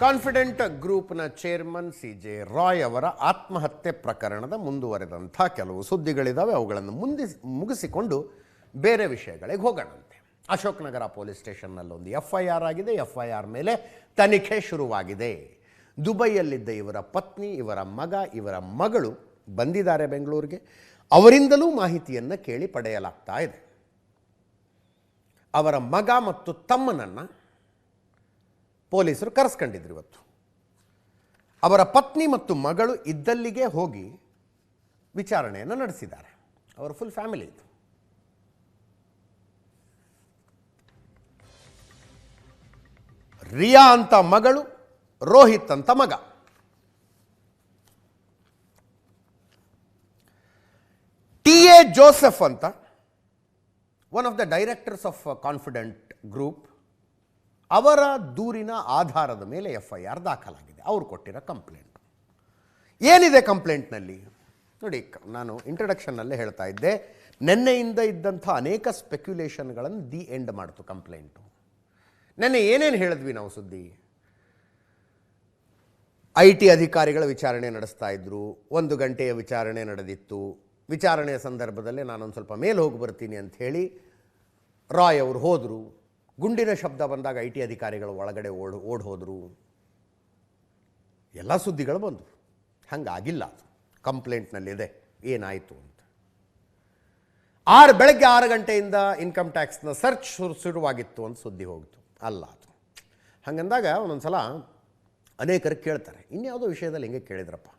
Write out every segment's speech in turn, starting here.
Confident ಗ್ರೂಪ್ನ chairman ಸಿ.ಜೆ. Roy ಅವರ ಆತ್ಮಹತ್ಯೆ ಪ್ರಕರಣದ ಮುಂದುವರೆದಂಥ ಕೆಲವು ಸುದ್ದಿಗಳಿದ್ದಾವೆ. ಅವುಗಳನ್ನು ಮುಗಿಸಿಕೊಂಡು ಬೇರೆ ವಿಷಯಗಳಿಗೆ ಹೋಗೋಣಂತೆ. ಅಶೋಕನಗರ ಪೊಲೀಸ್ ಸ್ಟೇಷನ್ನಲ್ಲೊಂದು FIR ಆಗಿದೆ. FIR ಮೇಲೆ ತನಿಖೆ ಶುರುವಾಗಿದೆ. ದುಬೈಯಲ್ಲಿದ್ದ ಇವರ ಪತ್ನಿ, ಇವರ ಮಗ, ಇವರ ಮಗಳು ಬಂದಿದ್ದಾರೆ ಬೆಂಗಳೂರಿಗೆ. ಅವರಿಂದಲೂ ಮಾಹಿತಿಯನ್ನು ಕೇಳಿ ಪಡೆಯಲಾಗ್ತಾ ಇದೆ. ಅವರ ಮಗ ಮತ್ತು ತಮ್ಮನನ್ನು ಪೊಲೀಸರು ಕರೆಸ್ಕೊಂಡಿದ್ರು ಇವತ್ತು. ಅವರ ಪತ್ನಿ ಮತ್ತು ಮಗಳು ಇದ್ದಲ್ಲಿಗೆ ಹೋಗಿ ವಿಚಾರಣೆಯನ್ನು ನಡೆಸಿದ್ದಾರೆ. ಅವರ ಫುಲ್ ಫ್ಯಾಮಿಲಿ ಇತ್ತು. ರಿಯಾ ಅಂತ ಮಗಳು, ರೋಹಿತ್ ಅಂತ ಮಗ. ಟಿ.ಎ. ಜೋಸೆಫ್ ಅಂತ one of the directors of confident group, ಅವರ ದೂರಿನ ಆಧಾರದ ಮೇಲೆ FIR ದಾಖಲಾಗಿದೆ. ಅವರು ಕೊಟ್ಟಿರೋ ಕಂಪ್ಲೇಂಟ್ ಏನಿದೆ? ಕಂಪ್ಲೇಂಟ್ನಲ್ಲಿ ನೋಡಿ, ನಾನು ಇಂಟ್ರಡಕ್ಷನ್ನಲ್ಲೇ ಹೇಳ್ತಾ ಇದ್ದೆ, ನಿನ್ನೆಯಿಂದ ಇದ್ದಂಥ ಅನೇಕ ಸ್ಪೆಕ್ಯುಲೇಷನ್ಗಳನ್ನು ದಿ ಎಂಡ್ ಮಾಡ್ತು ಕಂಪ್ಲೇಂಟು. ನೆನ್ನೆ ಏನೇನು ಹೇಳಿದ್ವಿ ನಾವು ಸುದ್ದಿ? IT ಅಧಿಕಾರಿಗಳ ವಿಚಾರಣೆ ನಡೆಸ್ತಾ ಇದ್ರು. 1 ಗಂಟೆಯ ವಿಚಾರಣೆ ನಡೆದಿತ್ತು. ವಿಚಾರಣೆಯ ಸಂದರ್ಭದಲ್ಲೇ ನಾನೊಂದು ಸ್ವಲ್ಪ ಮೇಲೆ ಹೋಗಿ ಬರ್ತೀನಿ ಅಂಥೇಳಿ ರಾಯ್ ಅವರು ಹೋದರು. ಗುಂಡಿನ ಶಬ್ದ ಬಂದಾಗ IT ಅಧಿಕಾರಿಗಳು ಒಳಗಡೆ ಓಡ್ ಹೋದರು. ಎಲ್ಲ ಸುದ್ದಿಗಳು ಬಂದವು. ಹಂಗಾಗಿಲ್ಲ. ಅದು ಕಂಪ್ಲೇಂಟ್ನಲ್ಲಿದೆ ಏನಾಯಿತು ಅಂತ. ಬೆಳಗ್ಗೆ 6 ಗಂಟೆಯಿಂದ ಇನ್ಕಮ್ ಟ್ಯಾಕ್ಸ್ನ ಸರ್ಚ್ ಶುರುವಾಗಿತ್ತು ಅಂತ ಸುದ್ದಿ ಹೋಗಿತ್ತು. ಅಲ್ಲ ಅದು. ಹಾಗಂದಾಗ ಒಂದೊಂದು ಸಲ ಅನೇಕರು ಕೇಳ್ತಾರೆ, ಇನ್ಯಾವುದೋ ವಿಷಯದಲ್ಲಿ ಹಿಂಗೆ ಕೇಳಿದ್ರಪ್ಪ,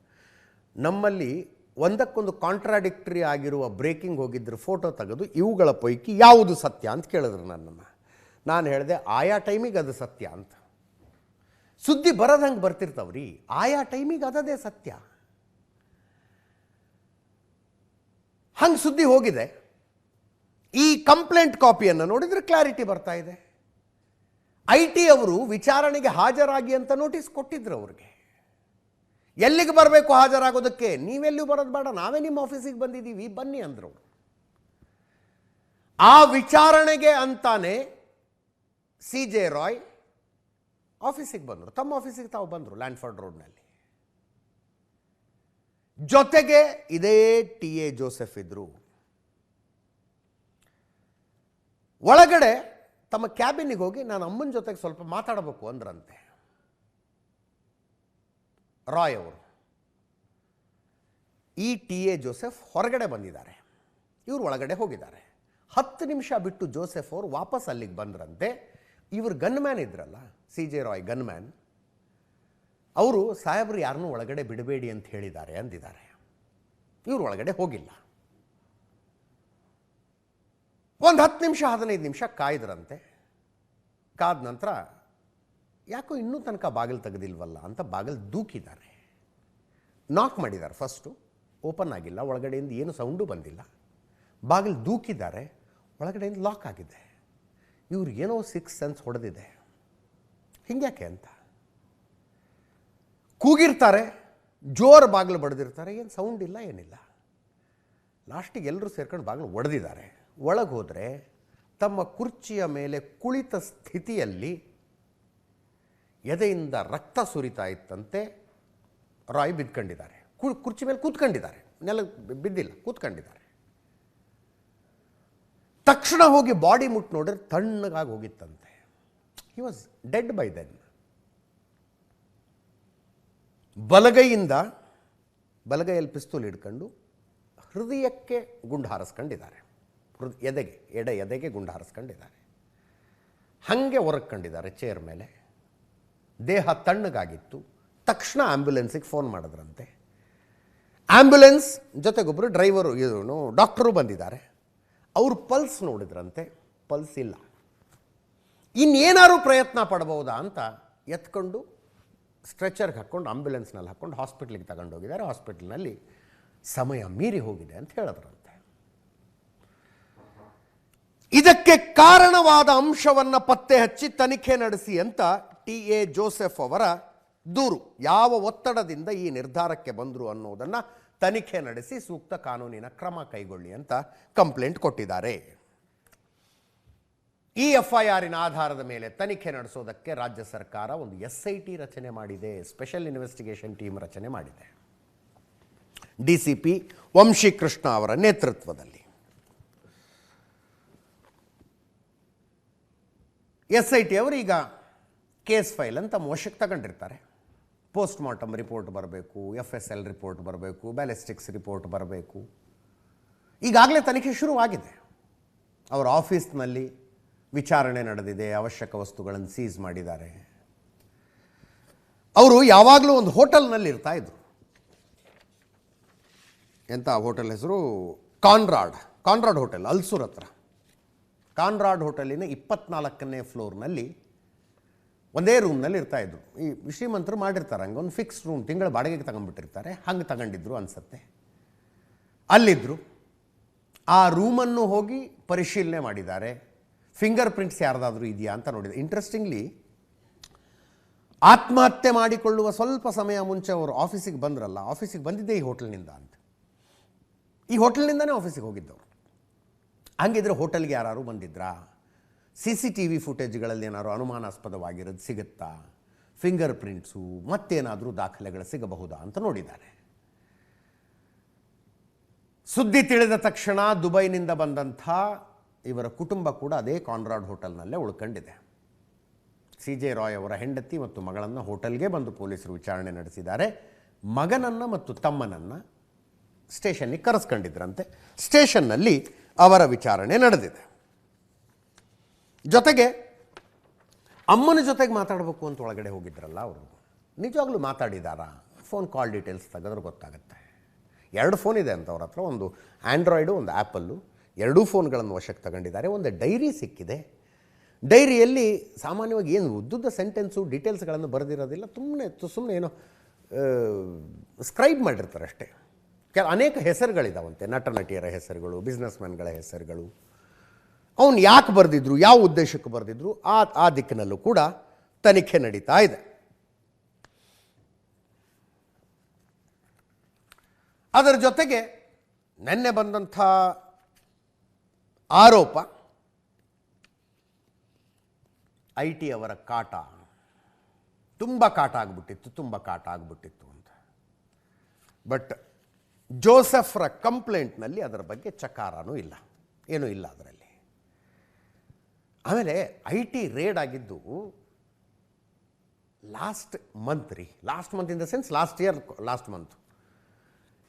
ನಮ್ಮಲ್ಲಿ ಒಂದಕ್ಕೊಂದು ಕಾಂಟ್ರಾಡಿಕ್ಟರಿ ಆಗಿರುವ ಬ್ರೇಕಿಂಗ್ ಹೋಗಿದ್ರು ಫೋಟೋ ತೆಗೆದು ಇವುಗಳ ಪೈಕಿ ಯಾವುದು ಸತ್ಯ ಅಂತ ಕೇಳಿದ್ರು ನನ್ನನ್ನು. ನಾನು ಹೇಳಿದೆ, ಆಯಾ ಟೈಮಿಗೆ ಅದು ಸತ್ಯ ಅಂತ. ಸುದ್ದಿ ಬರೋದಂಗೆ ಬರ್ತಿರ್ತಾವ್ರಿ, ಆಯಾ ಟೈಮಿಗೆ ಅದದೇ ಸತ್ಯ. ಹಂಗೆ ಸುದ್ದಿ ಹೋಗಿದೆ. ಈ ಕಂಪ್ಲೇಂಟ್ ಕಾಪಿಯನ್ನು ನೋಡಿದರೆ ಕ್ಲಾರಿಟಿ ಬರ್ತಾ ಇದೆ. IT ಅವರು ವಿಚಾರಣೆಗೆ ಹಾಜರಾಗಿ ಅಂತ ನೋಟಿಸ್ ಕೊಟ್ಟಿದ್ರು ಅವ್ರಿಗೆ. ಎಲ್ಲಿಗೆ ಬರಬೇಕು ಹಾಜರಾಗೋದಕ್ಕೆ? ನೀವೆಲ್ಲೂ ಬರೋದು ಬೇಡ, ನಾವೇ ನಿಮ್ಮ ಆಫೀಸಿಗೆ ಬಂದಿದ್ದೀವಿ, ಬನ್ನಿ ಅಂದರು. ಆ ವಿಚಾರಣೆಗೆ ಅಂತಾನೆ ಸಿ.ಜೆ. ರಾಯ್ ಆಫೀಸಿಗೆ ಬಂದರು. ತಮ್ಮ ಆಫೀಸಿಗೆ ತಾವು ಬಂದರು, ಲ್ಯಾಂಡ್ಫೋರ್ಡ್ ರೋಡ್ನಲ್ಲಿ. ಜೊತೆಗೆ ಇದೇ ಟಿ.ಎ. ಜೋಸೆಫ್ ಇದ್ರು. ಒಳಗಡೆ ತಮ್ಮ ಕ್ಯಾಬಿನಿಗೆ ಹೋಗಿ ನಾನು ಅಮ್ಮನ ಜೊತೆಗೆ ಸ್ವಲ್ಪ ಮಾತಾಡಬೇಕು ಅಂದ್ರಂತೆ ರಾಯ್ ಅವರು. ಈ ಟಿ.ಎ. ಜೋಸೆಫ್ ಹೊರಗಡೆ ಬಂದಿದ್ದಾರೆ, ಇವರು ಒಳಗಡೆ ಹೋಗಿದ್ದಾರೆ. 10 ನಿಮಿಷ ಬಿಟ್ಟು ಜೋಸೆಫ್ ಅವರು ವಾಪಸ್ ಅಲ್ಲಿಗೆ ಬಂದ್ರಂತೆ. ಇವರು ಗನ್ಮ್ಯಾನ್ ಇದ್ರಲ್ಲ, ಸಿ.ಜೆ. ರಾಯ್ ಗನ್ಮ್ಯಾನ್, ಅವರು ಸಾಹೇಬರು ಯಾರನ್ನೂ ಒಳಗಡೆ ಬಿಡಬೇಡಿ ಅಂತ ಹೇಳಿದ್ದಾರೆ ಅಂದಿದ್ದಾರೆ. ಇವರು ಒಳಗಡೆ ಹೋಗಿಲ್ಲ. ಒಂದು 10 ನಿಮಿಷ 15 ನಿಮಿಷ ಕಾಯ್ದ್ರಂತೆ. ಕಾದ ನಂತರ ಯಾಕೋ ಇನ್ನೂ ತನಕ ಬಾಗಿಲು ತೆಗೆದಿಲ್ವಲ್ಲ ಅಂತ ಬಾಗಿಲು ದೂಕಿದ್ದಾರೆ. ನಾಕ್ ಮಾಡಿದ್ದಾರೆ. ಫಸ್ಟು ಓಪನ್ ಆಗಿಲ್ಲ, ಒಳಗಡೆಯಿಂದ ಏನು ಸೌಂಡು ಬಂದಿಲ್ಲ. ಬಾಗಿಲು ದೂಕಿದ್ದಾರೆ, ಒಳಗಡೆಯಿಂದ ಲಾಕ್ ಆಗಿದೆ. ಇವ್ರಿಗೇನೋ 6 ಸೆನ್ಸ್ ಹೊಡೆದಿದೆ. ಹಿಂಗ್ಯಾಕೆ ಅಂತ ಕೂಗಿರ್ತಾರೆ, ಜೋರು ಬಾಗಿಲು ಬಡ್ದಿರ್ತಾರೆ, ಏನು ಸೌಂಡ್ ಇಲ್ಲ, ಏನಿಲ್ಲ. ಲಾಸ್ಟಿಗೆ ಎಲ್ಲರೂ ಸೇರ್ಕೊಂಡು ಬಾಗಿಲು ಒಡೆದಿದ್ದಾರೆ. ಒಳಗೆ ಹೋದರೆ ತಮ್ಮ ಕುರ್ಚಿಯ ಮೇಲೆ ಕುಳಿತ ಸ್ಥಿತಿಯಲ್ಲಿ ಎದೆಯಿಂದ ರಕ್ತ ಸುರಿತಾ ಇತ್ತಂತೆ. ರಾಯ್ ಬಿದ್ಕೊಂಡಿದ್ದಾರೆ. ಕುರ್ಚಿ ಮೇಲೆ ಕೂತ್ಕೊಂಡಿದ್ದಾರೆ, ನೆಲ ಬಿದ್ದಿಲ್ಲ, ಕೂತ್ಕೊಂಡಿದ್ದಾರೆ. ತಕ್ಷಣ ಹೋಗಿ ಬಾಡಿ ಮುಟ್ಟು ನೋಡಿದ್ರೆ ತಣ್ಣಗಾಗಿ ಹೋಗಿತ್ತಂತೆ. He was dead by then. ಬಲಗೈಯಲ್ಲಿ ಪಿಸ್ತೂಲ್ ಹಿಡ್ಕೊಂಡು ಹೃದಯಕ್ಕೆ ಗುಂಡು ಹಾರಿಸ್ಕೊಂಡಿದ್ದಾರೆ. ಎದೆಗೆ ಗುಂಡು ಹಾರಿಸ್ಕೊಂಡಿದ್ದಾರೆ. ಹಾಗೆ ಹೊರಕೊಂಡಿದ್ದಾರೆ ಚೇರ್ ಮೇಲೆ. ದೇಹ ತಣ್ಣಗಾಗಿತ್ತು. ತಕ್ಷಣ ಆ್ಯಂಬುಲೆನ್ಸಿಗೆ ಫೋನ್ ಮಾಡಿದ್ರಂತೆ. ಆ್ಯಂಬುಲೆನ್ಸ್ ಜೊತೆಗೊಬ್ಬರು ಡ್ರೈವರು, ಇವನು ಡಾಕ್ಟರು ಬಂದಿದ್ದಾರೆ. ಅವರು ಪಲ್ಸ್ ನೋಡಿದ್ರಂತೆ, ಪಲ್ಸ್ ಇಲ್ಲ. ಇನ್ನೇನಾದ್ರು ಪ್ರಯತ್ನ ಪಡ್ಬೋದಾ ಅಂತ ಎತ್ಕೊಂಡು ಸ್ಟ್ರೆಚರ್ಗೆ ಹಾಕ್ಕೊಂಡು ಆಂಬ್ಯುಲೆನ್ಸ್ನಲ್ಲಿ ಹಾಕ್ಕೊಂಡು ಹಾಸ್ಪಿಟ್ಲಿಗೆ ತಗೊಂಡೋಗಿದ್ದಾರೆ. ಹಾಸ್ಪಿಟ್ಲ್ನಲ್ಲಿ ಸಮಯ ಮೀರಿ ಹೋಗಿದೆ ಅಂತ ಹೇಳಿದ್ರಂತೆ. ಇದಕ್ಕೆ ಕಾರಣವಾದ ಅಂಶವನ್ನು ಪತ್ತೆ ಹಚ್ಚಿ ತನಿಖೆ ನಡೆಸಿ ಅಂತ ಟಿ.ಎ. ಜೋಸೆಫ್ ಅವರ ದೂರು. ಯಾವ ಒತ್ತಡದಿಂದ ಈ ನಿರ್ಧಾರಕ್ಕೆ ಬಂದರು ಅನ್ನೋದನ್ನು ತನಿಖೆ ನಡೆಸಿ ಸೂಕ್ತ ಕಾನೂನಿನ ಕ್ರಮ ಕೈಗೊಳ್ಳಿ ಅಂತ ಕಂಪ್ಲೇಂಟ್ ಕೊಟ್ಟಿದ್ದಾರೆ. ಈ FIRನ ಆಧಾರದ ಮೇಲೆ ತನಿಖೆ ನಡೆಸೋದಕ್ಕೆ ರಾಜ್ಯ ಸರ್ಕಾರ ಒಂದು SIT ರಚನೆ ಮಾಡಿದೆ, ಸ್ಪೆಷಲ್ ಇನ್ವೆಸ್ಟಿಗೇಷನ್ ಟೀಮ್ ರಚನೆ ಮಾಡಿದೆ, DCP ವಂಶಿಕೃಷ್ಣ ಅವರ ನೇತೃತ್ವದಲ್ಲಿ. SIT ಅವರು ಈಗ ಕೇಸ್ ಫೈಲ್ ಅಂತ ವಶಕ್ಕೆ ತಗೊಂಡಿರ್ತಾರೆ. ಪೋಸ್ಟ್ ಮಾರ್ಟಮ್ ರಿಪೋರ್ಟ್ ಬರಬೇಕು, FSL ರಿಪೋರ್ಟ್ ಬರಬೇಕು, ಬ್ಯಾಲಿಸ್ಟಿಕ್ಸ್ ರಿಪೋರ್ಟ್ ಬರಬೇಕು. ಈಗಾಗಲೇ ತನಿಖೆ ಶುರುವಾಗಿದೆ. ಅವರ ಆಫೀಸ್ನಲ್ಲಿ ವಿಚಾರಣೆ ನಡೆದಿದೆ, ಅವಶ್ಯಕ ವಸ್ತುಗಳನ್ನು ಸೀಸ್ ಮಾಡಿದ್ದಾರೆ. ಅವರು ಯಾವಾಗಲೂ ಒಂದು ಹೋಟೆಲ್ನಲ್ಲಿ ಇರ್ತಾ ಇದ್ರು. ಎಂಥ ಹೋಟೆಲ್ ಹೆಸರು? ಕಾನ್ರಾಡ್ ಹೋಟೆಲ್, ಅಲ್ಸೂರ್ ಹತ್ರ. ಕಾನ್ರಾಡ್ ಹೋಟೆಲಿನ 24ನೇ ಫ್ಲೋರ್ನಲ್ಲಿ ಒಂದೇ ರೂಮ್ನಲ್ಲಿ ಇರ್ತಾಯಿದ್ರು. ಈ ಶ್ರೀಮಂತರು ಮಾಡಿರ್ತಾರೆ ಹಂಗೆ ಒಂದು ಫಿಕ್ಸ್ ರೂಮ್, ತಿಂಗಳ ಬಾಡಿಗೆಗೆ ತಗೊಂಡ್ಬಿಟ್ಟಿರ್ತಾರೆ, ಹಂಗೆ ತಗೊಂಡಿದ್ರು ಅನಿಸುತ್ತೆ. ಅಲ್ಲಿದ್ದರು. ಆ ರೂಮನ್ನು ಹೋಗಿ ಪರಿಶೀಲನೆ ಮಾಡಿದ್ದಾರೆ. ಫಿಂಗರ್ ಪ್ರಿಂಟ್ಸ್ ಯಾರ್ದಾದ್ರೂ ಇದೆಯಾ ಅಂತ ನೋಡಿದೆ. ಇಂಟ್ರೆಸ್ಟಿಂಗ್ಲಿ ಆತ್ಮಹತ್ಯೆ ಮಾಡಿಕೊಳ್ಳುವ ಸ್ವಲ್ಪ ಸಮಯ ಮುಂಚೆ ಅವರು ಆಫೀಸಿಗೆ ಬಂದ್ರಲ್ಲ, ಆಫೀಸಿಗೆ ಬಂದಿದ್ದೆ ಈ ಹೋಟೆಲ್ನಿಂದ ಅಂತ. ಈ ಹೋಟೆಲ್ನಿಂದನೇ ಆಫೀಸಿಗೆ ಹೋಗಿದ್ದವರು. ಹಂಗಿದ್ರೆ ಹೋಟೆಲ್ಗೆ ಯಾರು ಬಂದಿದ್ರಾ? CCTV ಫುಟೇಜ್ಗಳಲ್ಲಿ ಏನಾದ್ರು ಅನುಮಾನಾಸ್ಪದವಾಗಿರೋದು ಸಿಗುತ್ತಾ? ಫಿಂಗರ್ ಪ್ರಿಂಟ್ಸು ಮತ್ತೇನಾದರೂ ದಾಖಲೆಗಳು ಸಿಗಬಹುದಾ ಅಂತ ನೋಡಿದ್ದಾರೆ. ಸುದ್ದಿ ತಿಳಿದ ತಕ್ಷಣ ದುಬೈನಿಂದ ಬಂದಂಥ ಇವರ ಕುಟುಂಬ ಕೂಡ ಅದೇ ಕಾನ್ರಾಡ್ ಹೋಟೆಲ್ನಲ್ಲೇ ಉಳ್ಕೊಂಡಿದೆ. CJ ರಾಯ್ ಅವರ ಹೆಂಡತಿ ಮತ್ತು ಮಗಳನ್ನು ಹೋಟೆಲ್ಗೆ ಬಂದು ಪೊಲೀಸರು ವಿಚಾರಣೆ ನಡೆಸಿದ್ದಾರೆ. ಮಗನನ್ನು ಮತ್ತು ತಮ್ಮನನ್ನು ಸ್ಟೇಷನ್ನಿಗೆ ಕರೆಸ್ಕೊಂಡಿದ್ರಂತೆ. ಸ್ಟೇಷನ್ನಲ್ಲಿ ಅವರ ವಿಚಾರಣೆ ನಡೆದಿದೆ. ಜೊತೆಗೆ ಅಮ್ಮನ ಜೊತೆಗೆ ಮಾತಾಡಬೇಕು ಅಂತ ಒಳಗಡೆ ಹೋಗಿದ್ರಲ್ಲ ಅವರು, ನಿಜವಾಗ್ಲೂ ಮಾತಾಡಿದಾರಾ? ಫೋನ್ ಕಾಲ್ ಡೀಟೇಲ್ಸ್ ತೆಗೆದ್ರೆ ಗೊತ್ತಾಗುತ್ತೆ. 2 ಫೋನ್ ಇದೆ ಅಂತ ಅವ್ರ ಹತ್ರ, ಒಂದು ಆ್ಯಂಡ್ರಾಯ್ಡು, ಒಂದು ಆ್ಯಪಲ್ಲು. 2 ಫೋನ್ಗಳನ್ನು ವಶಕ್ಕೆ ತಗೊಂಡಿದ್ದಾರೆ. ಒಂದು ಡೈರಿ ಸಿಕ್ಕಿದೆ. ಡೈರಿಯಲ್ಲಿ ಸಾಮಾನ್ಯವಾಗಿ ಏನು ಉದ್ದುದ್ದ ಸೆಂಟೆನ್ಸು ಡೀಟೇಲ್ಸ್ಗಳನ್ನು ಬರೆದಿರೋದಿಲ್ಲ, ಸುಮ್ಮನೆ ಏನೋ ಸ್ಕ್ರೈಬ್ ಮಾಡಿರ್ತಾರೆ ಅಷ್ಟೇ. ಅನೇಕ ಹೆಸರುಗಳಿದಾವಂತೆ, ನಟ ನಟಿಯರ ಹೆಸರುಗಳು, ಬಿಸ್ನೆಸ್ ಮ್ಯಾನ್ಗಳ ಹೆಸರುಗಳು. ಅವನು ಯಾಕೆ ಬರೆದಿದ್ರು, ಯಾವ ಉದ್ದೇಶಕ್ಕೆ ಬರೆದಿದ್ರು, ಆ ದಿಕ್ಕಿನಲ್ಲೂ ಕೂಡ ತನಿಖೆ ನಡೀತಾ ಇದೆ. ಅದರ ಜೊತೆಗೆ ನಿನ್ನೆ ಬಂದಂಥ ಆರೋಪ IT ಅವರ ಕಾಟ, ತುಂಬ ಕಾಟ ಆಗಿಬಿಟ್ಟಿತ್ತು ಅಂತ. ಬಟ್ ಜೋಸೆಫ್ರ ಕಂಪ್ಲೇಂಟ್ನಲ್ಲಿ ಅದರ ಬಗ್ಗೆ ಚಕಾರನೂ ಇಲ್ಲ, ಏನೂ ಇಲ್ಲ ಅದರಲ್ಲಿ. ಆಮೇಲೆ IT ರೇಡ್ ಆಗಿದ್ದು last month in the sense last month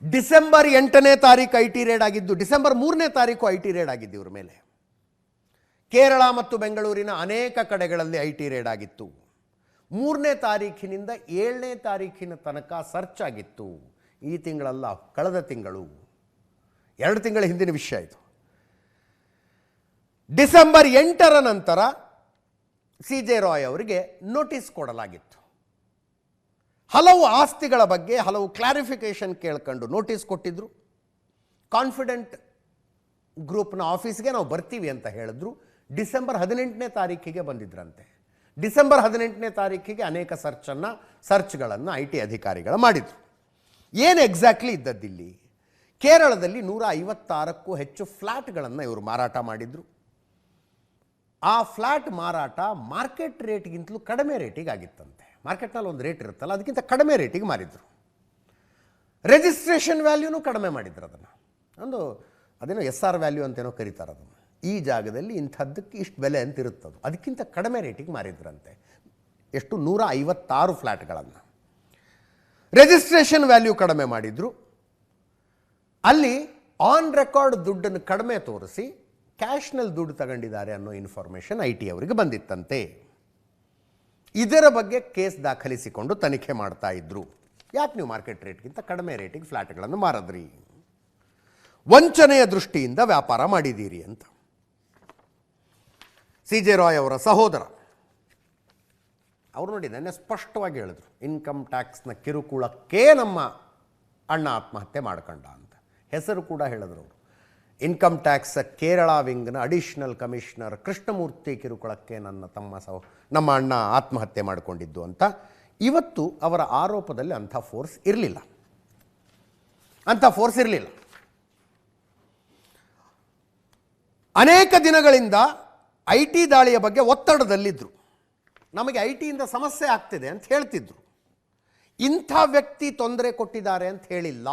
December 8ನೇ ತಾರೀಕು IT ರೇಡ್ ಆಗಿದ್ದು. ಡಿಸೆಂಬರ್ 3ನೇ ತಾರೀಕು IT ರೇಡ್ ಆಗಿದ್ದು ಇವ್ರ ಮೇಲೆ. ಕೇರಳ ಮತ್ತು ಬೆಂಗಳೂರಿನ ಅನೇಕ ಕಡೆಗಳಲ್ಲಿ IT ರೇಡ್ ಆಗಿತ್ತು. 3ನೇ ತಾರೀಖಿನಿಂದ 7ನೇ ತಾರೀಖಿನ ತನಕ ಸರ್ಚ್ ಆಗಿತ್ತು. ಈ ತಿಂಗಳಲ್ಲ, ಕಳೆದ ತಿಂಗಳು, 2 ತಿಂಗಳ ಹಿಂದಿನ ವಿಷಯ ಇದು. ಡಿಸೆಂಬರ್ 8ರ ನಂತರ CJ ರಾಯ್ ಅವರಿಗೆ ನೋಟಿಸ್ ಕೊಡಲಾಗಿತ್ತು. ಹಲವು ಆಸ್ತಿಗಳ ಬಗ್ಗೆ ಹಲವು ಕ್ಲಾರಿಫಿಕೇಷನ್ ಕೇಳ್ಕೊಂಡು ನೋಟಿಸ್ ಕೊಟ್ಟಿದ್ರು. ಕಾನ್ಫಿಡೆಂಟ್ ಗ್ರೂಪ್ನ ಆಫೀಸ್ಗೆ ನಾವು ಬರ್ತೀವಿ ಅಂತ ಹೇಳಿದ್ರು. ಡಿಸೆಂಬರ್ 18ನೇ ತಾರೀಕಿಗೆ ಬಂದಿದ್ರಂತೆ. ಡಿಸೆಂಬರ್ 18ನೇ ತಾರೀಕಿಗೆ ಅನೇಕ ಸರ್ಚ್ಗಳನ್ನು IT ಅಧಿಕಾರಿಗಳು ಮಾಡಿದರು. ಏನು ಎಕ್ಸಾಕ್ಟ್ಲಿ ಇದ್ದದ್ದಿಲ್ಲಿ? ಕೇರಳದಲ್ಲಿ 156ಕ್ಕೂ ಹೆಚ್ಚು ಫ್ಲ್ಯಾಟ್ಗಳನ್ನು ಇವರು ಮಾರಾಟ ಮಾಡಿದರು. ಆ ಫ್ಲ್ಯಾಟ್ ಮಾರಾಟ ಮಾರ್ಕೆಟ್ ರೇಟ್ಗಿಂತಲೂ ಕಡಿಮೆ ರೇಟಿಗೆ ಆಗಿತ್ತಂತೆ. ಮಾರ್ಕೆಟ್ನಲ್ಲಿ ಒಂದು ರೇಟ್ ಇರುತ್ತಲ್ಲ, ಅದಕ್ಕಿಂತ ಕಡಿಮೆ ರೇಟಿಗೆ ಮಾರಿದ್ರು. ರಿಜಿಸ್ಟ್ರೇಷನ್ ವ್ಯಾಲ್ಯೂನೂ ಕಡಿಮೆ ಮಾಡಿದ್ರು. ಅದೇನೋ SR ವ್ಯಾಲ್ಯೂ ಅಂತೇನೋ ಕರೀತಾರೆ ಅದನ್ನು. ಈ ಜಾಗದಲ್ಲಿ ಇಂಥದ್ದಕ್ಕೆ ಇಷ್ಟು ಬೆಲೆ ಅಂತ ಇರುತ್ತದು, ಅದಕ್ಕಿಂತ ಕಡಿಮೆ ರೇಟಿಗೆ ಮಾರಿದ್ರಂತೆ. ಎಷ್ಟು? 156 ಫ್ಲ್ಯಾಟ್ಗಳನ್ನು. ರಿಜಿಸ್ಟ್ರೇಷನ್ ವ್ಯಾಲ್ಯೂ ಕಡಿಮೆ ಮಾಡಿದ್ರು. ಅಲ್ಲಿ ಆನ್ ರೆಕಾರ್ಡ್ ದುಡ್ಡನ್ನು ಕಡಿಮೆ ತೋರಿಸಿ ಕ್ಯಾಶ್ನಲ್ಲಿ ದುಡ್ಡು ತಗೊಂಡಿದ್ದಾರೆ ಅನ್ನೋ ಇನ್ಫಾರ್ಮೇಷನ್ IT ಅವರಿಗೆ ಬಂದಿತ್ತಂತೆ. ಇದರ ಬಗ್ಗೆ ಕೇಸ್ ದಾಖಲಿಸಿಕೊಂಡು ತನಿಖೆ ಮಾಡ್ತಾ ಇದ್ರು. ಯಾಕೆ ನೀವು ಮಾರ್ಕೆಟ್ ರೇಟ್ಗಿಂತ ಕಡಿಮೆ ರೇಟಿಗೆ ಫ್ಲ್ಯಾಟ್ಗಳನ್ನು ಮಾರಿದ್ರಿ? ವಂಚನೆಯ ದೃಷ್ಟಿಯಿಂದ ವ್ಯಾಪಾರ ಮಾಡಿದ್ದೀರಿ ಅಂತ. CJ ರಾಯ್ ಅವರ ಸಹೋದರ ಅವರು ನೋಡಿ ನೆನ್ನೆ ಸ್ಪಷ್ಟವಾಗಿ ಹೇಳಿದ್ರು, ಇನ್ಕಮ್ ಟ್ಯಾಕ್ಸ್ನ ಕಿರುಕುಳಕ್ಕೆ ನಮ್ಮ ಅಣ್ಣ ಆತ್ಮಹತ್ಯೆ ಮಾಡ್ಕೊಂಡ ಅಂತ. ಹೆಸರು ಕೂಡ ಹೇಳಿದ್ರು ಅವರು. ಇನ್ಕಮ್ ಟ್ಯಾಕ್ಸ್ ಕೇರಳ ವಿಂಗ್ನ ಅಡಿಷನಲ್ ಕಮಿಷನರ್ ಕೃಷ್ಣಮೂರ್ತಿ ಕಿರುಕುಳಕ್ಕೆ ನಮ್ಮ ಅಣ್ಣ ಆತ್ಮಹತ್ಯೆ ಮಾಡಿಕೊಂಡಿದ್ದು ಅಂತ. ಇವತ್ತು ಅವರ ಆರೋಪದಲ್ಲಿ ಅಂಥ ಫೋರ್ಸ್ ಇರಲಿಲ್ಲ. ಅನೇಕ ದಿನಗಳಿಂದ ಐ ಟಿ ದಾಳಿಯ ಬಗ್ಗೆ ಒತ್ತಡದಲ್ಲಿದ್ದರು. ನಮಗೆ ಐ ಟಿಯಿಂದ ಸಮಸ್ಯೆ ಆಗ್ತಿದೆ ಅಂತ ಹೇಳ್ತಿದ್ರು. ಇಂಥ ವ್ಯಕ್ತಿ ತೊಂದರೆ ಕೊಟ್ಟಿದ್ದಾರೆ ಅಂತ ಹೇಳಿಲ್ಲ.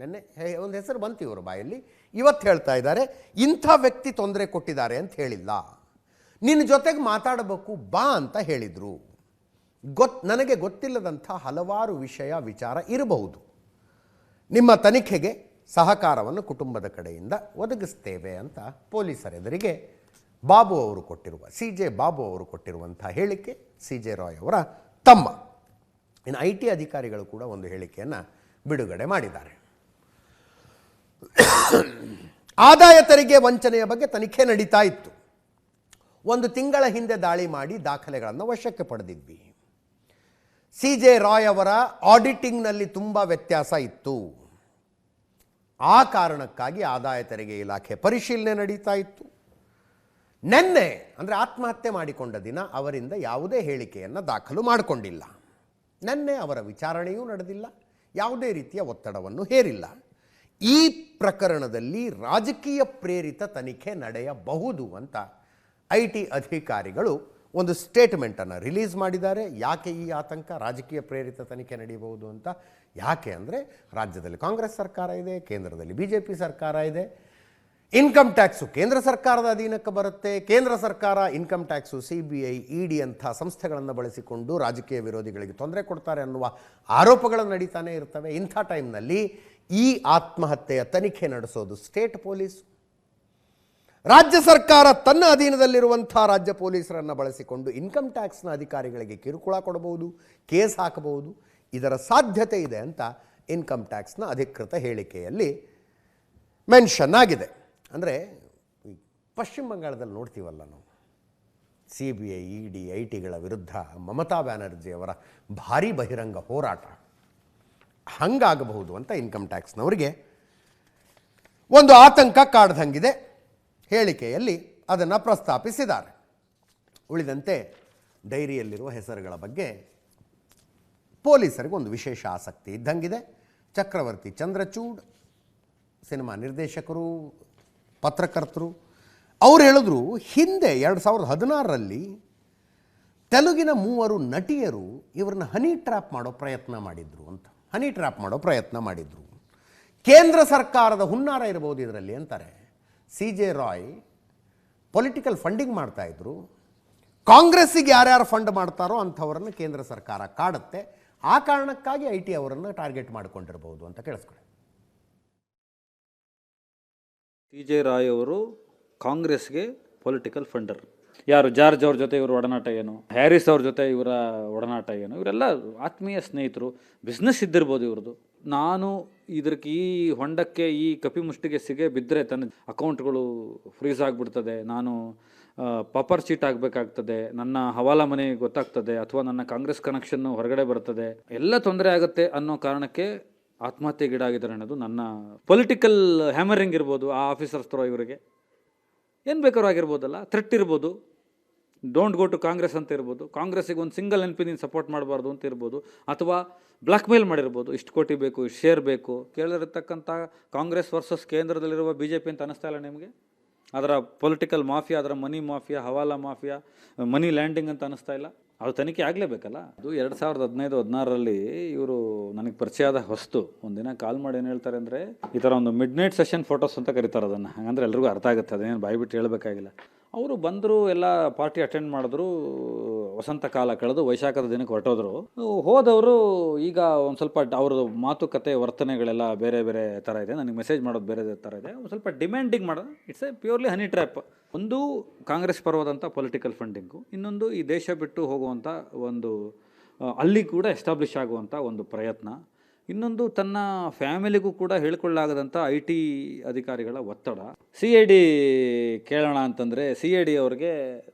ನೆನ್ನೆ ಒಂದು ಹೆಸರು ಬಂತು ಇವರು ಬಾಯಲ್ಲಿ, ಇವತ್ತು ಹೇಳ್ತಾ ಇದ್ದಾರೆ ಇಂಥ ವ್ಯಕ್ತಿ ತೊಂದರೆ ಕೊಟ್ಟಿದ್ದಾರೆ ಅಂತ ಹೇಳಿಲ್ಲ, ನಿನ್ನ ಜೊತೆಗೆ ಮಾತಾಡಬೇಕು ಬಾ ಅಂತ ಹೇಳಿದರು. ನನಗೆ ಗೊತ್ತಿಲ್ಲದಂಥ ಹಲವಾರು ವಿಚಾರ ಇರಬಹುದು. ನಿಮ್ಮ ತನಿಖೆಗೆ ಸಹಕಾರವನ್ನು ಕುಟುಂಬದ ಕಡೆಯಿಂದ ಒದಗಿಸ್ತೇವೆ ಅಂತ ಪೊಲೀಸರೆದುರಿಗೆ ಬಾಬು ಅವರು ಕೊಟ್ಟಿರುವ CJ ಬಾಬು ಅವರು ಕೊಟ್ಟಿರುವಂಥ ಹೇಳಿಕೆ, CJ ರಾಯ್ ಅವರ ತಮ್ಮ. ಇನ್ನು ಐ ಟಿ ಅಧಿಕಾರಿಗಳು ಕೂಡ ಒಂದು ಹೇಳಿಕೆಯನ್ನು ಬಿಡುಗಡೆ ಮಾಡಿದ್ದಾರೆ. ಆದಾಯ ತೆರಿಗೆ ವಂಚನೆಯ ಬಗ್ಗೆ ತನಿಖೆ ನಡೀತಾ ಇತ್ತು. 1 ತಿಂಗಳ ಹಿಂದೆ ದಾಳಿ ಮಾಡಿ ದಾಖಲೆಗಳನ್ನು ವಶಕ್ಕೆ ಪಡೆದಿದ್ವಿ. CJ ರಾಯ್ ಅವರ ಆಡಿಟಿಂಗ್ನಲ್ಲಿ ತುಂಬ ವ್ಯತ್ಯಾಸ ಇತ್ತು. ಆ ಕಾರಣಕ್ಕಾಗಿ ಆದಾಯ ತೆರಿಗೆ ಇಲಾಖೆ ಪರಿಶೀಲನೆ ನಡೀತಾ ಇತ್ತು. ನೆನ್ನೆ ಅಂದರೆ ಆತ್ಮಹತ್ಯೆ ಮಾಡಿಕೊಂಡ ದಿನ ಅವರಿಂದ ಯಾವುದೇ ಹೇಳಿಕೆಯನ್ನು ದಾಖಲು ಮಾಡಿಕೊಂಡಿಲ್ಲ. ನೆನ್ನೆ ಅವರ ವಿಚಾರಣೆಯೂ ನಡೆದಿಲ್ಲ, ಯಾವುದೇ ರೀತಿಯ ಒತ್ತಡವನ್ನು ಹೇರಿಲ್ಲ. ಈ ಪ್ರಕರಣದಲ್ಲಿ ರಾಜಕೀಯ ಪ್ರೇರಿತ ತನಿಖೆ ನಡೆಯಬಹುದು ಅಂತ ಐ ಟಿ ಅಧಿಕಾರಿಗಳು ಒಂದು ಸ್ಟೇಟ್ಮೆಂಟನ್ನು ರಿಲೀಸ್ ಮಾಡಿದ್ದಾರೆ. ಯಾಕೆ ಈ ಆತಂಕ, ರಾಜಕೀಯ ಪ್ರೇರಿತ ತನಿಖೆ ನಡೆಯಬಹುದು ಅಂತ? ಯಾಕೆ ಅಂದರೆ ರಾಜ್ಯದಲ್ಲಿ ಕಾಂಗ್ರೆಸ್ ಸರ್ಕಾರ ಇದೆ, ಕೇಂದ್ರದಲ್ಲಿ BJP ಸರ್ಕಾರ ಇದೆ. ಇನ್ಕಮ್ ಟ್ಯಾಕ್ಸು ಕೇಂದ್ರ ಸರ್ಕಾರದ ಅಧೀನಕ್ಕೆ ಬರುತ್ತೆ. ಕೇಂದ್ರ ಸರ್ಕಾರ ಇನ್ಕಮ್ ಟ್ಯಾಕ್ಸು CBI ED ಅಂಥ ಸಂಸ್ಥೆಗಳನ್ನು ಬಳಸಿಕೊಂಡು ರಾಜಕೀಯ ವಿರೋಧಿಗಳಿಗೆ ತೊಂದರೆ ಕೊಡ್ತಾರೆ ಅನ್ನುವ ಆರೋಪಗಳು ನಡೀತಾನೆ ಇರ್ತವೆ. ಇಂಥ ಟೈಮ್ನಲ್ಲಿ ಈ ಆತ್ಮಹತ್ಯೆಯ ತನಿಖೆ ನಡೆಸೋದು ಸ್ಟೇಟ್ ಪೊಲೀಸ್. ರಾಜ್ಯ ಸರ್ಕಾರ ತನ್ನ ಅಧೀನದಲ್ಲಿರುವಂಥ ರಾಜ್ಯ ಪೊಲೀಸರನ್ನು ಬಳಸಿಕೊಂಡು ಇನ್ಕಮ್ ಟ್ಯಾಕ್ಸ್ನ ಅಧಿಕಾರಿಗಳಿಗೆ ಕಿರುಕುಳ ಕೊಡಬಹುದು, ಕೇಸ್ ಹಾಕಬಹುದು. ಇದರ ಸಾಧ್ಯತೆ ಇದೆ ಅಂತ ಇನ್ಕಮ್ ಟ್ಯಾಕ್ಸ್ನ ಅಧಿಕೃತ ಹೇಳಿಕೆಯಲ್ಲಿ ಮೆನ್ಷನ್ ಆಗಿದೆ. ಅಂದರೆ ಪಶ್ಚಿಮ ಬಂಗಾಳದಲ್ಲಿ ನೋಡ್ತೀವಲ್ಲ ನಾವು, CBI ED IT ಗಳ ವಿರುದ್ಧ ಮಮತಾ ಬ್ಯಾನರ್ಜಿಯವರ ಭಾರೀ ಬಹಿರಂಗ ಹೋರಾಟ ಹಂಗಾಗಬಹುದು ಅಂತ ಇನ್ಕಮ್ ಟ್ಯಾಕ್ಸ್ನವರಿಗೆ ಒಂದು ಆತಂಕ ಕಾಡ್ದಂಗಿದೆ. ಹೇಳಿಕೆಯಲ್ಲಿ ಅದನ್ನು ಪ್ರಸ್ತಾಪಿಸಿದ್ದಾರೆ. ಉಳಿದಂತೆ ಡೈರಿಯಲ್ಲಿರುವ ಹೆಸರುಗಳ ಬಗ್ಗೆ ಪೊಲೀಸರಿಗೆ ಒಂದು ವಿಶೇಷ ಆಸಕ್ತಿ ಇದ್ದಂಗಿದೆ. ಚಕ್ರವರ್ತಿ ಚಂದ್ರಚೂಡ್ ಸಿನಿಮಾ ನಿರ್ದೇಶಕರು, ಪತ್ರಕರ್ತರು. ಅವ್ರು ಹೇಳಿದ್ರು ಹಿಂದೆ 2016ರಲ್ಲಿ ತೆಲುಗಿನ 3 ನಟಿಯರು ಇವ್ರನ್ನ ಹನಿ ಟ್ರ್ಯಾಪ್ ಮಾಡೋ ಪ್ರಯತ್ನ ಮಾಡಿದ್ರು. ಕೇಂದ್ರ ಸರ್ಕಾರದ ಹುನ್ನಾರ ಇರಬಹುದು ಇದರಲ್ಲಿ ಅಂತಾರೆ. CJ ರಾಯ್ ಪೊಲಿಟಿಕಲ್ ಫಂಡಿಂಗ್ ಮಾಡ್ತಾಯಿದ್ರು. ಕಾಂಗ್ರೆಸ್ಸಿಗೆ ಯಾರ್ಯಾರು ಫಂಡ್ ಮಾಡ್ತಾರೋ ಅಂಥವರನ್ನು ಕೇಂದ್ರ ಸರ್ಕಾರ ಕಾಡುತ್ತೆ. ಆ ಕಾರಣಕ್ಕಾಗಿ IT ಅವರನ್ನು ಟಾರ್ಗೆಟ್ ಮಾಡಿಕೊಂಡಿರಬಹುದು ಅಂತ ಕೇಳಿಸ್ಕೊಳ್ಳಿ. CJ ರಾಯ್ ಅವರು ಕಾಂಗ್ರೆಸ್ಗೆ ಪೊಲಿಟಿಕಲ್ ಫಂಡರ್. ಯಾರು ಜಾರ್ಜ್ ಅವ್ರ ಜೊತೆ ಇವರ ಒಡನಾಟ ಏನು, ಹ್ಯಾರಿಸ್ ಅವ್ರ ಜೊತೆ ಇವರ ಒಡನಾಟ ಏನು, ಇವರೆಲ್ಲ ಆತ್ಮೀಯ ಸ್ನೇಹಿತರು. ಬಿಸ್ನೆಸ್ ಇದ್ದಿರ್ಬೋದು ಇವ್ರದ್ದು. ನಾನು ಈ ಹೊಂಡಕ್ಕೆ ಈ ಕಪಿಮುಷ್ಟಿಗೆ ಸಿಗೇ ಬಿದ್ದರೆ ತನ್ನ ಅಕೌಂಟ್ಗಳು ಫ್ರೀಸ್ ಆಗಿಬಿಡ್ತದೆ, ನಾನು ಪಾಪರ್ ಚೀಟ್ ಆಗಬೇಕಾಗ್ತದೆ, ನನ್ನ ಹವಾಲಾ ಮನೆ ಗೊತ್ತಾಗ್ತದೆ, ಅಥವಾ ನನ್ನ ಕಾಂಗ್ರೆಸ್ ಕನೆಕ್ಷನ್ನು ಹೊರಗಡೆ ಬರ್ತದೆ, ಎಲ್ಲ ತೊಂದರೆ ಆಗುತ್ತೆ ಅನ್ನೋ ಕಾರಣಕ್ಕೆ ಆತ್ಮಹತ್ಯೆಗೀಡಾಗಿದ್ದಾರೆ ಅನ್ನೋದು ನನ್ನ ಪೊಲಿಟಿಕಲ್ ಹ್ಯಾಮರಿಂಗ್ ಇರ್ಬೋದು. ಆ ಆಫೀಸರ್ಸ್ ಥರ ಇವರಿಗೆ ಏನು ಬೇಕಾದ್ರೂ ಆಗಿರ್ಬೋದಲ್ಲ, ಥ್ರೆಟ್ ಇರ್ಬೋದು, ಡೋಂಟ್ ಗೋ ಟು ಕಾಂಗ್ರೆಸ್ ಅಂತ ಇರ್ಬೋದು, ಕಾಂಗ್ರೆಸ್ಸಿಗೆ ಒಂದು ಸಿಂಗಲ್ MP ನೀನು ಸಪೋರ್ಟ್ ಮಾಡಬಾರ್ದು ಅಂತ ಇರ್ಬೋದು, ಅಥವಾ ಬ್ಲ್ಯಾಕ್ ಮೇಲ್ ಮಾಡಿರ್ಬೋದು, ಇಷ್ಟು ಕೋಟಿ ಬೇಕು, ಇಷ್ಟು ಶೇರ್ ಬೇಕು. ಕೇಳಿರತಕ್ಕಂಥ ಕಾಂಗ್ರೆಸ್ ವರ್ಸಸ್ ಕೇಂದ್ರದಲ್ಲಿರುವ BJP ಅಂತ ಅನ್ನಿಸ್ತಾ ಇಲ್ಲ ನಿಮಗೆ? ಅದರ ಪೊಲಿಟಿಕಲ್ ಮಾಫಿಯಾ, ಅದರ ಮನಿ ಮಾಫಿಯಾ, ಹವಾಲಾ ಮಾಫಿಯಾ, ಮನಿ ಲ್ಯಾಂಡಿಂಗ್ ಅಂತ ಅನ್ನಿಸ್ತಾ ಇಲ್ಲ? ಅದು ತನಿಖೆ ಆಗಲೇಬೇಕಲ್ಲ. ಅದು 2015-16ರಲ್ಲಿ ಇವರು ನನಗೆ ಪರಿಚಯ ಆದ ಹೊಸ್ತು. ಒಂದಿನ ಕಾಲ್ ಮಾಡಿ ಏನು ಹೇಳ್ತಾರೆ ಅಂದರೆ, ಈ ಥರ ಒಂದು ಮಿಡ್ ನೈಟ್ ಸೆಷನ್ ಫೋಟೋಸ್ ಅಂತ ಕರೀತಾರೆ ಅದನ್ನು. ಹಾಗಂದ್ರೆ ಎಲ್ರಿಗೂ ಅರ್ಥ ಆಗುತ್ತೆ, ಅದೇನು ಬಾಯ್ಬಿಟ್ಟು ಹೇಳಬೇಕಾಗಿಲ್ಲ. ಅವರು ಬಂದರು, ಎಲ್ಲ ಪಾರ್ಟಿ ಅಟೆಂಡ್ ಮಾಡಿದ್ರು, ವಸಂತ ಕಾಲ ಕಳೆದು ವೈಶಾಖದ ದಿನಕ್ಕೆ ಹೊರಟೋದ್ರು. ಹೋದವರು ಈಗ ಒಂದು ಸ್ವಲ್ಪ ಅವ್ರದ್ದು ಮಾತುಕತೆ ವರ್ತನೆಗಳೆಲ್ಲ ಬೇರೆ ಬೇರೆ ಥರ ಇದೆ. ನನಗೆ ಮೆಸೇಜ್ ಮಾಡೋದು ಬೇರೆ ಥರ ಇದೆ. ಒಂದು ಸ್ವಲ್ಪ ಡಿಮ್ಯಾಂಡಿಂಗ್ ಮಾಡೋದು. It's A purely honey trap. ಒಂದು ಕಾಂಗ್ರೆಸ್ ಪರವಾದಂಥ ಪೊಲಿಟಿಕಲ್ ಫಂಡಿಂಗು, ಇನ್ನೊಂದು ಈ ದೇಶ ಬಿಟ್ಟು ಹೋಗುವಂಥ ಒಂದು ಅಲ್ಲಿ ಕೂಡ ಎಸ್ಟಾಬ್ಲಿಷ್ ಆಗುವಂಥ ಒಂದು ಪ್ರಯತ್ನ, ಇನ್ನೊಂದು ತನ್ನ ಫ್ಯಾಮಿಲಿಗೂ ಕೂಡ ಹೇಳ್ಕೊಳ್ಳಾಗದಂಥ IT ಅಧಿಕಾರಿಗಳ ಒತ್ತಡ. CID ಕೇಳೋಣ ಅಂತಂದರೆ CID ಅವ್ರಿಗೆ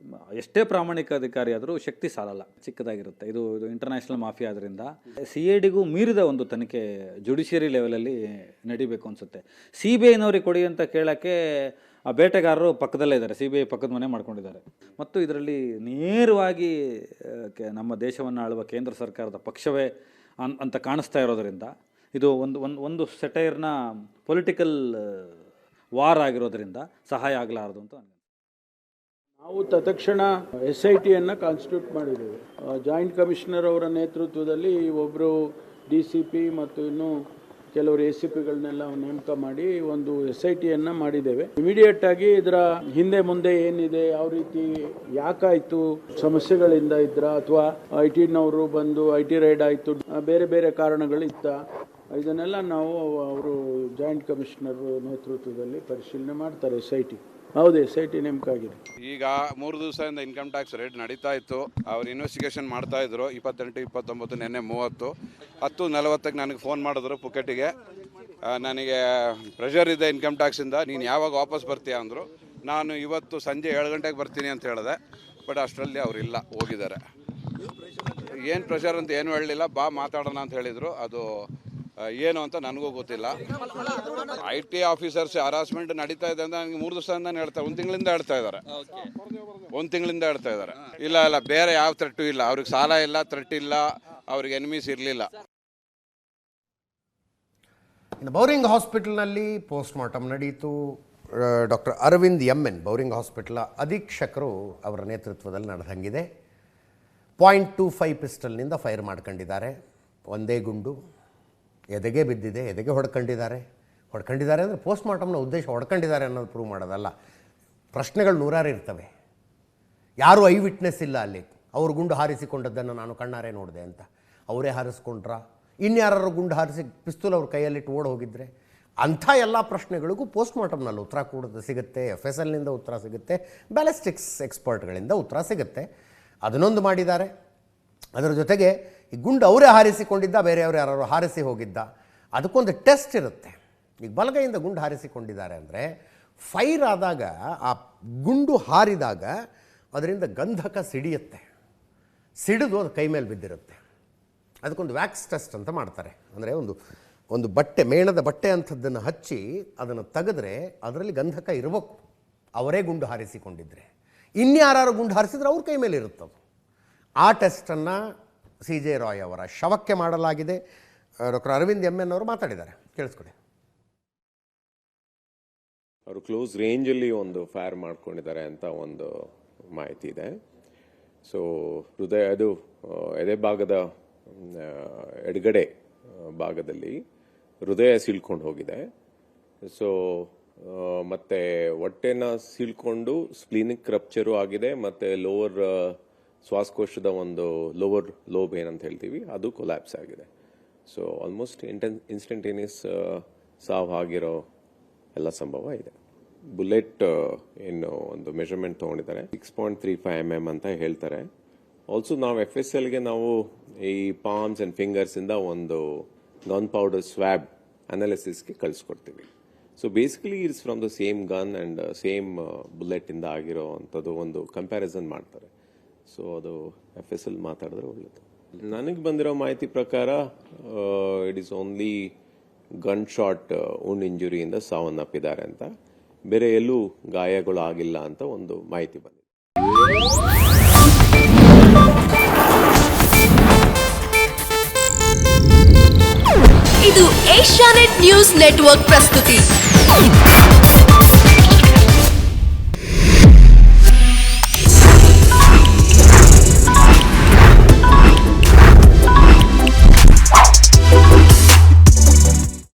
ಎಷ್ಟೇ ಪ್ರಾಮಾಣಿಕ ಅಧಿಕಾರಿ ಆದರೂ ಶಕ್ತಿ ಸಾಲಲ್ಲ, ಚಿಕ್ಕದಾಗಿರುತ್ತೆ. ಇದು ಇಂಟರ್ನ್ಯಾಷನಲ್ ಮಾಫಿಯಾ ಆದ್ದರಿಂದ CIDಗೂ ಮೀರಿದ ಒಂದು ತನಿಖೆ ಜುಡಿಷಿಯರಿ ಲೆವೆಲಲ್ಲಿ ನಡಿಬೇಕು ಅನಿಸುತ್ತೆ. CBIನವ್ರಿಗೆ ಕೊಡಿ ಅಂತ ಕೇಳೋಕ್ಕೆ ಆ ಬೇಟೆಗಾರರು ಪಕ್ಕದಲ್ಲೇ ಇದ್ದಾರೆ, CBI ಪಕ್ಕದ ಮನೆ ಮಾಡ್ಕೊಂಡಿದ್ದಾರೆ. ಮತ್ತು ಇದರಲ್ಲಿ ನೇರವಾಗಿ ನಮ್ಮ ದೇಶವನ್ನು ಆಳುವ ಕೇಂದ್ರ ಸರ್ಕಾರದ ಪಕ್ಷವೇ ಅಂತ ಕಾಣಿಸ್ತಾ ಇರೋದರಿಂದ ಇದು ಒಂದು ಸೆಟೈರ್ನ ಪೊಲಿಟಿಕಲ್ ವಾರ್ ಆಗಿರೋದ್ರಿಂದ ಸಹಾಯ ಆಗಲಾರದು ಅಂತ ನಾವು ತತ್ಕ್ಷಣ SITಯನ್ನು ಕಾನ್ಸ್ಟಿಟ್ಯೂಟ್ ಮಾಡಿದ್ದೇವೆ. ಜಾಯಿಂಟ್ ಕಮಿಷನರ್ ಅವರ ನೇತೃತ್ವದಲ್ಲಿ ಒಬ್ಬರು DCP ಮತ್ತು ಇನ್ನು ಕೆಲವರು ACPಗಳನ್ನೆಲ್ಲ ನೇಮಕ ಮಾಡಿ ಒಂದು SITಯನ್ನು ಮಾಡಿದ್ದೇವೆ. ಇಮಿಡಿಯೇಟ್ ಆಗಿ ಇದರ ಹಿಂದೆ ಮುಂದೆ ಏನಿದೆ, ಯಾವ ರೀತಿ ಯಾಕಾಯಿತು, ಸಮಸ್ಯೆಗಳಿಂದ ಇದ್ರ ಅಥವಾ IT ನವರು ಬಂದು IT ರೈಡ್ ಆಯಿತು, ಬೇರೆ ಬೇರೆ ಕಾರಣಗಳಿತ್ತ, ಇದನ್ನೆಲ್ಲ ನಾವು ಅವರು ಜಾಯಿಂಟ್ ಕಮಿಷನರ್ ನೇತೃತ್ವದಲ್ಲಿ ಪರಿಶೀಲನೆ ಮಾಡ್ತಾರೆ. SIT ಹೌದು, SIT ನೇಮಕ ಆಗಿದೆ. ಈಗ 3 ದಿವಸದಿಂದ ಇನ್ಕಮ್ ಟ್ಯಾಕ್ಸ್ ರೇಡ್ ನಡೀತಾ ಇತ್ತು. ಅವ್ರು ಇನ್ವೆಸ್ಟಿಗೇಷನ್ ಮಾಡ್ತಾ ಇದ್ರು. 28, 29, ನಿನ್ನೆ 30, 10:40 ನನಗೆ ಫೋನ್ ಮಾಡಿದ್ರು ಪುಕೆಟಿಗೆ. ನನಗೆ ಪ್ರೆಷರ್ ಇದೆ ಇನ್ಕಮ್ ಟ್ಯಾಕ್ಸಿಂದ, ನೀನು ಯಾವಾಗ ವಾಪಸ್ ಬರ್ತೀಯ ಅಂದರು. ನಾನು ಇವತ್ತು ಸಂಜೆ 7 ಗಂಟೆಗೆ ಬರ್ತೀನಿ ಅಂತ ಹೇಳಿದೆ. ಬಟ್ ಅಷ್ಟರಲ್ಲಿ ಅವರಿಲ್ಲ, ಹೋಗಿದ್ದಾರೆ. ಏನು ಪ್ರೆಷರ್ ಅಂತ ಏನು ಹೇಳಲಿಲ್ಲ. ಬಾ ಮಾತಾಡೋಣ ಅಂತ ಹೇಳಿದರು. ಅದು ಏನು ಅಂತ ನನಗೂ ಗೊತ್ತಿಲ್ಲ. IT ಆಫೀಸರ್ಸ್ ಹರಾಸ್ಮೆಂಟ್ ನಡೀತಾ ಇದೆ ಅಂತ ನನಗೆ 3 ದಿವಸದಿಂದ ಹೇಳ್ತಾರೆ. 1 ತಿಂಗಳಿಂದ ಹೇಳ್ತಾ ಇದ್ದಾರೆ. 1 ತಿಂಗಳಿಂದ ಹೇಳ್ತಾ ಇದ್ದಾರೆ. ಇಲ್ಲ ಬೇರೆ ಯಾವ ಥ್ರೆಟ್ಟು ಇಲ್ಲ. ಅವ್ರಿಗೆ ಸಾಲ ಇಲ್ಲ, ಥ್ರೆಟ್ ಇಲ್ಲ, ಅವ್ರಿಗೆ ಎನಿಮೀಸ್ ಇರಲಿಲ್ಲ. ಇನ್ನು ಬೌರಿಂಗ್ ಹಾಸ್ಪಿಟಲ್ನಲ್ಲಿ ಪೋಸ್ಟ್ ಮಾರ್ಟಮ್ ನಡೀತು. Doctor Arvind MN Bowring hospital ಅಧೀಕ್ಷಕರು ಅವರ ನೇತೃತ್ವದಲ್ಲಿ ನಡೆದಂಗಿದೆ. .25 ಪಿಸ್ಟಲ್ನಿಂದ ಫೈರ್ ಮಾಡ್ಕೊಂಡಿದ್ದಾರೆ. ಒಂದೇ ಗುಂಡು ಎದೆಗೆ ಬಿದ್ದಿದೆ, ಎದೆಗೆ ಹೊಡ್ಕೊಂಡಿದ್ದಾರೆ ಅಂದರೆ ಪೋಸ್ಟ್ ಮಾರ್ಟಮ್ನ ಉದ್ದೇಶ ಹೊಡ್ಕೊಂಡಿದ್ದಾರೆ ಅನ್ನೋದು ಪ್ರೂವ್ ಮಾಡೋದಲ್ಲ. ಪ್ರಶ್ನೆಗಳು ನೂರಾರು ಇರ್ತವೆ. ಯಾರೂ ಐ ವಿಟ್ನೆಸ್ ಇಲ್ಲ ಅಲ್ಲಿ. ಅವರು ಗುಂಡು ಹಾರಿಸಿಕೊಂಡದ್ದನ್ನು ನಾನು ಕಣ್ಣಾರೆ ನೋಡಿದೆ ಅಂತ. ಅವರೇ ಹಾರಿಸ್ಕೊಂಡ್ರಾ, ಇನ್ಯಾರು ಗುಂಡು ಹಾರಿಸಿ ಪಿಸ್ತೂಲ್ ಅವ್ರ ಕೈಯಲ್ಲಿಟ್ಟು ಓಡಿ ಹೋಗಿದ್ರೆ, ಅಂಥ ಎಲ್ಲ ಪ್ರಶ್ನೆಗಳಿಗೂ ಪೋಸ್ಟ್ ಮಾರ್ಟಮ್ನಲ್ಲಿ ಉತ್ತರ ಕೂಡ ಸಿಗುತ್ತೆ. FSLನಿಂದ ಉತ್ತರ ಸಿಗುತ್ತೆ, ಬ್ಯಾಲಿಸ್ಟಿಕ್ಸ್ ಎಕ್ಸ್ಪರ್ಟ್ಗಳಿಂದ ಉತ್ತರ ಸಿಗುತ್ತೆ. ಅದನ್ನೊಂದು ಮಾಡಿದ್ದಾರೆ. ಅದರ ಜೊತೆಗೆ ಈ ಗುಂಡು ಅವರೇ ಹಾರಿಸಿಕೊಂಡಿದ್ದ, ಬೇರೆಯವರು ಯಾರು ಹಾರಿಸಿ ಹೋಗಿದ್ದ, ಅದಕ್ಕೊಂದು ಟೆಸ್ಟ್ ಇರುತ್ತೆ. ಈಗ ಬಲಗೈಯಿಂದ ಗುಂಡು ಹಾರಿಸಿಕೊಂಡಿದ್ದಾರೆ ಅಂದರೆ ಫೈರ್ ಆದಾಗ, ಆ ಗುಂಡು ಹಾರಿದಾಗ ಅದರಿಂದ ಗಂಧಕ ಸಿಡಿಯುತ್ತೆ. ಸಿಡಿದು ಅದು ಕೈ ಮೇಲೆ ಬಿದ್ದಿರುತ್ತೆ. ಅದಕ್ಕೊಂದು ವ್ಯಾಕ್ಸ್ ಟೆಸ್ಟ್ ಅಂತ ಮಾಡ್ತಾರೆ. ಅಂದರೆ ಒಂದು ಬಟ್ಟೆ, ಮೇಣದ ಬಟ್ಟೆ ಅಂಥದ್ದನ್ನು ಹಚ್ಚಿ ಅದನ್ನು ತೆಗೆದ್ರೆ ಅದರಲ್ಲಿ ಗಂಧಕ ಇರಬೇಕು, ಅವರೇ ಗುಂಡು ಹಾರಿಸಿಕೊಂಡಿದ್ದರೆ. ಇನ್ಯಾರು ಗುಂಡು ಹಾರಿಸಿದ್ರೆ ಅವ್ರ ಕೈ ಮೇಲೆ ಇರುತ್ತದು. ಆ ಟೆಸ್ಟನ್ನು CJ ರಾಯ್ ಅವರ ಶವಕ್ಕೆ ಮಾಡಲಾಗಿದೆ. ಡಾಕ್ಟರ್ ಅರವಿಂದ್ MN ಅವರು ಮಾತಾಡಿದ್ದಾರೆ, ಕೇಳಿಸ್ಕೊಡಿ. ಅವರು ಕ್ಲೋಸ್ ರೇಂಜಲ್ಲಿ ಒಂದು ಫೈರ್ ಮಾಡ್ಕೊಂಡಿದ್ದಾರೆ ಅಂತ ಒಂದು ಮಾಹಿತಿ ಇದೆ. ಸೊ ಅದು ಎದೆ ಭಾಗದ ಎಡಗಡೆ ಭಾಗದಲ್ಲಿ ಹೃದಯ ಸೀಳ್ಕೊಂಡು ಹೋಗಿದೆ. ಸೊ ಮತ್ತೆ ಹೊಟ್ಟೆನ ಸೀಳ್ಕೊಂಡು ಸ್ಪ್ಲೀನಿಕ್ ರಪ್ಚರು ಆಗಿದೆ. ಮತ್ತೆ ಲೋವರ್ ಶ್ವಾಸಕೋಶದ ಒಂದು ಲೋವರ್ ಲೋಬ್ ಏನಂತ ಹೇಳ್ತೀವಿ, ಅದು ಕೊಲ್ಯಾಪ್ಸ್ ಆಗಿದೆ. ಸೊ ಆಲ್ಮೋಸ್ಟ್ ಇನ್ಸ್ಟಂಟೇನಿಯಸ್ ಸಾವು ಆಗಿರೋ ಎಲ್ಲ ಸಂಭವ ಇದೆ. ಬುಲೆಟ್ ಏನು ಒಂದು ಮೆಷರ್ಮೆಂಟ್ ತೊಗೊಂಡಿದ್ದಾರೆ, 6.35 mm ಅಂತ ಹೇಳ್ತಾರೆ. ಆಲ್ಸೋ ನಾವು FSLಗೆ ನಾವು ಈ ಪಾಮ್ಸ್ ಆ್ಯಂಡ್ ಫಿಂಗರ್ಸಿಂದ ಒಂದು ಗನ್ ಪೌಡರ್ ಸ್ವ್ಯಾಬ್ ಅನಾಲಿಸಿಸ್ಗೆ ಕಳಿಸ್ಕೊಡ್ತೀವಿ. So basically it's from the same gun and same bullet ಇಂದ ಆಗಿರೋ ಅಂಥದ್ದು ಒಂದು ಕಂಪ್ಯಾರಿಸನ್ ಮಾಡ್ತಾರೆ. ಸೊ ಅದು FSL ಮಾತಾಡಿದ್ರೆ ಒಳ್ಳೆಯದು. ನನಗೆ ಬಂದಿರೋ ಮಾಹಿತಿ ಪ್ರಕಾರ it is only gun shot wound ಇಂಜುರಿಯಿಂದ ಸಾವನ್ನಪ್ಪಿದ್ದಾರೆ ಅಂತ, ಬೇರೆ ಎಲ್ಲೂ ಗಾಯಗಳು ಆಗಿಲ್ಲ ಅಂತ ಒಂದು ಮಾಹಿತಿ ಬಂದಿದೆ. ಇದು ಏಷ್ಯಾನೆಟ್ ನ್ಯೂಸ್ ನೆಟ್ವರ್ಕ್ ಪ್ರಸ್ತುತಿ.